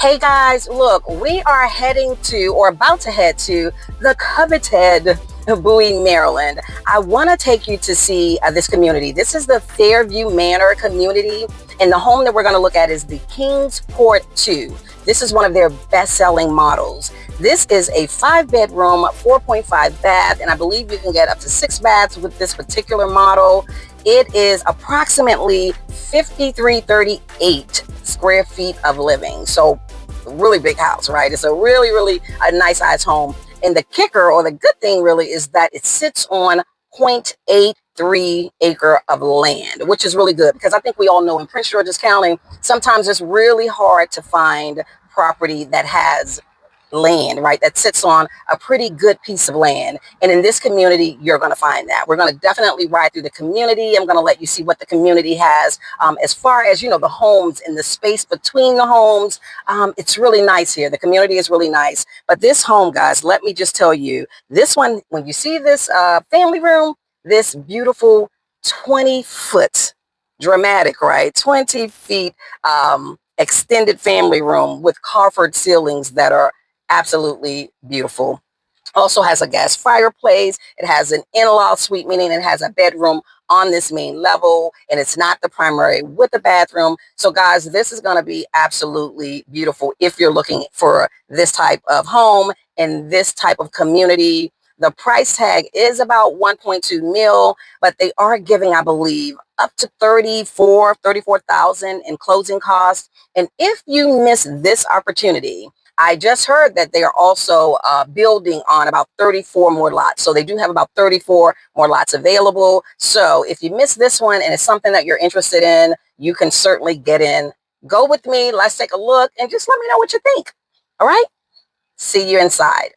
Hey guys, look, we are heading to or about to head to the coveted Bowie, Maryland. I want to take you to see this community. This is the Fairview Manor community, and the home that we're going to look at is the Kingsport II. This is one of their best-selling models. This is a 5-bedroom, 4.5 bath, and I believe you can get up to 6 baths with this particular model. It is approximately 5338 square feet of living. So really big house, right? It's a really a nice size home. And the kicker, or the good thing really, is that it sits on 0.83 acre of land, which is really good because I think we all know in Prince George's County, sometimes it's really hard to find property that has land, right? That sits on a pretty good piece of land. And in this community, you're going to find that. We're going to definitely ride through the community. I'm going to let you see what the community has as far as, you know, the homes and the space between the homes. It's really nice here. The community is really nice. But this home, guys, let me just tell you, this one, when you see this family room, this beautiful 20-foot, dramatic, right? 20 feet extended family room with coffered ceilings that are absolutely beautiful. Also has a gas fireplace. It has an in-law suite, meaning it has a bedroom on this main level, and it's not the primary with the bathroom. So guys, this is going to be absolutely beautiful if you're looking for this type of home and this type of community. The price tag is about 1.2 mil, but they are giving, I believe, up to 34,000 in closing costs. And if you miss this opportunity, I just heard that they are also building on about 34 more lots. So they do have about 34 more lots available. So if you miss this one and it's something that you're interested in, you can certainly get in. Go with me. Let's take a look and just let me know what you think. All right. See you inside.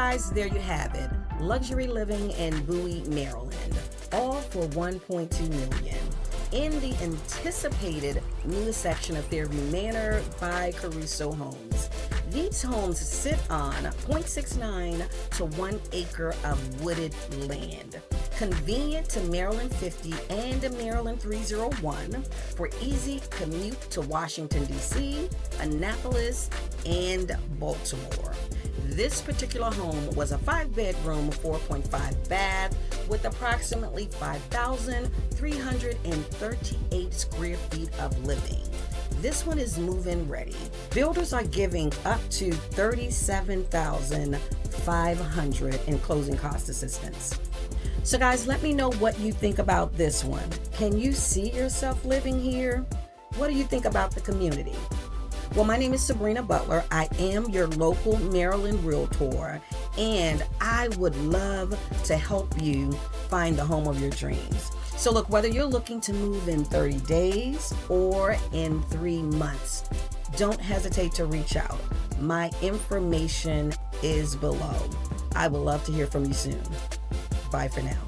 guys, there you have it. Luxury living in Bowie, Maryland, all for $1.2 million. In the anticipated newest section of Fairview Manor by Caruso Homes. These homes sit on 0.69 to 1 acre of wooded land, convenient to Maryland 50 and Maryland 301 for easy commute to Washington, D.C., Annapolis, and Baltimore. This particular home was a 5-bedroom, 4.5 bath with approximately 5,338 square feet of living. This one is move-in ready. Builders are giving up to $37,500 in closing cost assistance. So guys, let me know what you think about this one. Can you see yourself living here? What do you think about the community? Well, my name is Sabrina Butler. I am your local Maryland realtor, and I would love to help you find the home of your dreams. So look, whether you're looking to move in 30 days or in 3 months, don't hesitate to reach out. My information is below. I would love to hear from you soon. Bye for now.